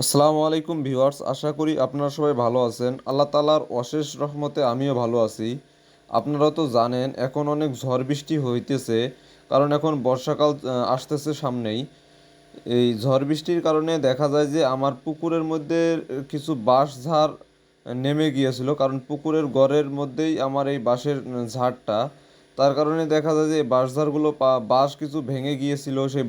আসসালামু আলাইকুম ভিউয়ার্স, আশা করি আপনারা সবাই ভালো আছেন। আল্লাহ তাআলার অশেষ রহমতে আমিও ভালো আছি। আপনারা তো জানেন এখন অনেক ঝড় বৃষ্টি হইতেছে, কারণ এখন বর্ষাকাল আসতেছে সামনেই। এই ঝড় বৃষ্টির কারণে দেখা যায় যে আমার পুকুরের মধ্যে কিছু বাঁশঝাড় নেমে গিয়েছিল, কারণ পুকুরের গড়ের মধ্যেই আমার এই বাঁশের ঝাড়টা। তার কারণে দেখা যায় যে এই বাঁশঝাড়গুলো বাঁশ কিছু ভেঙে গিয়েছিল, সেই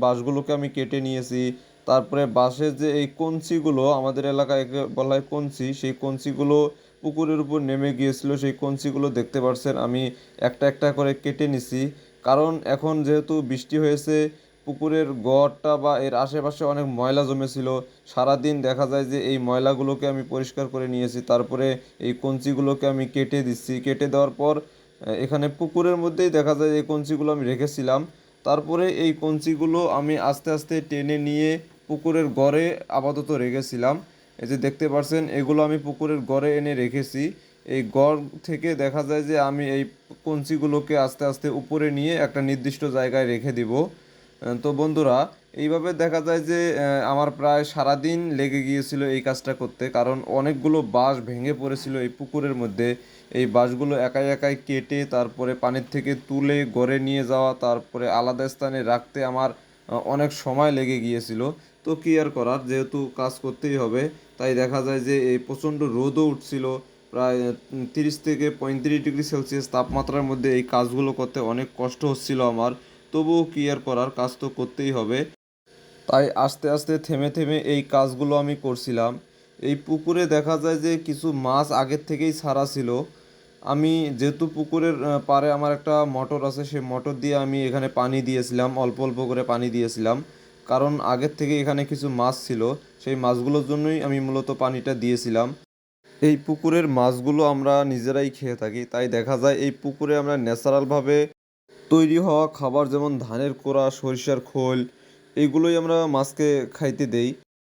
বাঁশগুলোকে আমি কেটে নিয়েছি। তারপরে বাঁশের যে এই কঞ্চিগুলো, আমাদের এলাকায় একে বলা হয় কঞ্চি, সেই কঞ্চিগুলো পুকুরের উপর নেমে গিয়েছিল। সেই কঞ্চিগুলো দেখতে পাচ্ছেন আমি একটা একটা করে কেটে নিছি, কারণ এখন যেহেতু বৃষ্টি হয়েছে, পুকুরের গড়টা বা এর আশেপাশে অনেক ময়লা জমেছিল। সারাদিন দেখা যায় যে এই ময়লাগুলোকে আমি পরিষ্কার করে নিয়েছি, তারপরে এই কঞ্চিগুলোকে আমি কেটে দিচ্ছি। কেটে দেওয়ার পর এখানে পুকুরের মধ্যেই দেখা যায় এই কঞ্চিগুলো আমি রেখেছিলাম। তারপরে এই কঞ্চিগুলো আমি আস্তে আস্তে টেনে নিয়ে পুকুরের গড়ে আপাতত রেখেছিলাম। এই যে দেখতে পাচ্ছেন, এগুলো আমি পুকুরের গড়ে এনে রেখেছি। এই গড় থেকে দেখা যায় যে আমি এই কঞ্চিগুলোকে আস্তে আস্তে উপরে নিয়ে একটা নির্দিষ্ট জায়গায় রেখে দিব। তো বন্ধুরা, এইভাবে দেখা যায় যে আমার প্রায় সারাদিন লেগে গিয়েছিল এই কাজটা করতে, কারণ অনেকগুলো বাঁশ ভেঙে পড়েছিল এই পুকুরের মধ্যে। এই বাঁশগুলো একাই একাই কেটে তারপরে পানির থেকে তুলে ঘরে নিয়ে যাওয়া, তারপরে আলাদা স্থানে রাখতে আমার অনেক সময় লেগে গিয়েছিল। তো কী আর করার, যেহেতু কাজ করতেই হবে, তাই দেখা যায় যে এই প্রচণ্ড রোদও উঠছিল। প্রায় 30 থেকে 35 ডিগ্রি সেলসিয়াস তাপমাত্রার মধ্যে এই কাজগুলো করতে অনেক কষ্ট হচ্ছিল আমার। তবুও কী আর করার, কাজ তো করতেই হবে। তাই আস্তে আস্তে থেমে থেমে এই কাজগুলো আমি করছিলাম। এই পুকুরে দেখা যায় যে কিছু মাছ আগের থেকেই ছাড়া ছিল। আমি যেহেতু পুকুরের পাড়ে আমার একটা মোটর আছে, সেই মোটর দিয়ে আমি এখানে পানি দিয়েছিলাম, অল্প অল্প করে পানি দিয়েছিলাম, কারণ আগের থেকে এখানে কিছু মাছ ছিল। সেই মাছগুলোর জন্যই আমি মূলত পানিটা দিয়েছিলাম। এই পুকুরের মাছগুলো আমরা নিজেরাই খেয়ে থাকি, তাই দেখা যায় এই পুকুরে আমরা ন্যাচারালভাবে তৈরি হওয়া খাবার, যেমন ধানের কোড়া, সরিষার খোল, এইগুলোই আমরা মাছকে খাইতে দেই।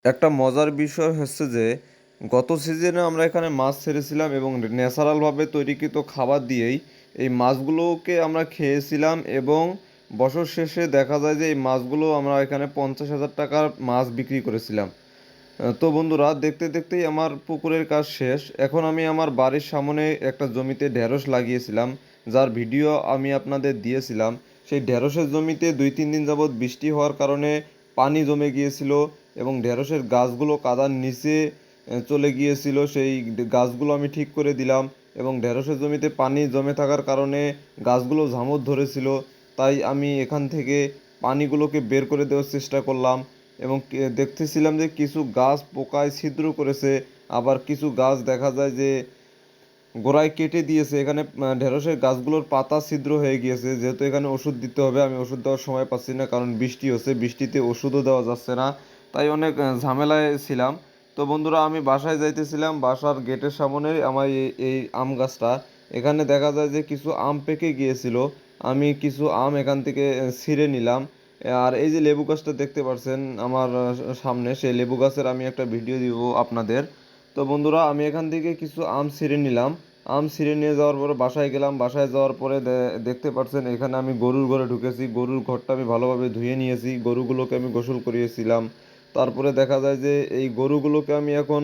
একটা মজার বিষয় হচ্ছে যে গত সিজনে আমরা এখানে মাছ ছেড়েছিলাম এবং ন্যাচারালভাবে তৈরিকৃত খাবার দিয়েই এই মাছগুলোকে আমরা খেয়েছিলাম, এবং বছর শেষে দেখা যায় যে এই মাছগুলো আমরা এখানে 50,000 টাকার মাছ বিক্রি করেছিলাম। তো বন্ধুরা, দেখতে দেখতেই আমার পুকুরের কাজ শেষ। এখন আমি আমার বাড়ির সামনে একটা জমিতে ঢেঁড়স লাগিয়েছিলাম, যার ভিডিও আমি আপনাদের দিয়েছিলাম। সেই ঢেঁড়সের জমিতে 2-3 দিন যাবৎ বৃষ্টি হওয়ার কারণে পানি জমে গিয়েছিল, এবং ঢেঁড়সের গাছগুলো কাদার নিচে চলে গিয়েছিল। সেই গাছগুলো আমি ঠিক করে দিলাম, এবং ঢেঁড়সের জমিতে পানি জমে থাকার কারণে গাছগুলো ঝামর ধরেছিল। তাই আমি এখান থেকে পানিগুলোকে বের করে দেওয়ার চেষ্টা করলাম, এবং দেখতেছিলাম যে কিছু গাছ পোকায় ছিদ্র করেছে, আবার কিছু গাছ দেখা যায় যে গোড়ায় কেটে দিয়েছে। এখানে ঢেঁড়সের গাছগুলোর পাতা ছিদ্র হয়ে গিয়েছে। যেহেতু এখানে ওষুধ দিতে হবে, আমি ওষুধ দেওয়ার সময় পাচ্ছি না, কারণ বৃষ্টি হচ্ছে, বৃষ্টিতে ওষুধও দেওয়া যাচ্ছে না। তাই অনেক ঝামেলায় ছিলাম। তো বন্ধুরা, আমি বাসায় যাইতেছিলাম, বাসার গেটের সামনে আমার এই আম গাছটা, এখানে দেখা যায় যে কিছু আম পেকে গিয়েছিল। আমি কিছু আম এখান থেকে ছিঁড়ে নিলাম। আর এই যে লেবু গাছটা দেখতে পাচ্ছেন আমার সামনে, সেই লেবু গাছের আমি একটা ভিডিও দিব আপনাদের। তো বন্ধুরা, আমি এখান থেকে কিছু আম ছিঁড়ে নিলাম। আম ছিঁড়ে নিয়ে যাওয়ার পরে বাসায় গেলাম। বাসায় যাওয়ার পরে দেখতে পাচ্ছেন এখানে আমি গরুর ঘরে ঢুকেছি। গরুর ঘরটা আমি ভালোভাবে ধুয়ে নিয়েছি, গরুগুলোকে আমি গোসল করিয়েছিলাম। তারপরে দেখা যায় যে এই গরুগুলোকে আমি এখন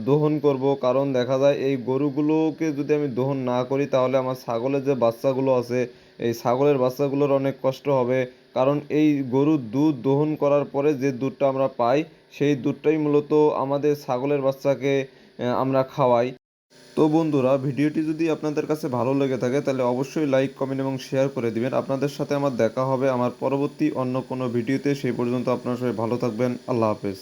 দহন করব, কারণ দেখা যায় এই গরুগুলোকে যদি আমি দহন না করি তাহলে আমার ছাগলের যে বাচ্চাগুলো আছে, এই ছাগলের বাচ্চাগুলোর অনেক কষ্ট হবে। কারণ এই গরুর দুধ দহন করার পরে যে দুধটা আমরা পাই, সেই দুধটাই মূলত আমাদের ছাগলের বাচ্চাকে আমরা খাওয়াই। তো বন্ধুরা, ভিডিওটি যদি আপনাদের কাছে ভালো লেগে থাকে তাহলে অবশ্যই লাইক, কমেন্ট এবং শেয়ার করে দিবেন। আপনাদের সাথে আমার দেখা হবে আমার পরবর্তী অন্য কোনো ভিডিওতে। সেই পর্যন্ত আপনারা সবাই ভালো থাকবেন। আল্লাহ হাফেজ।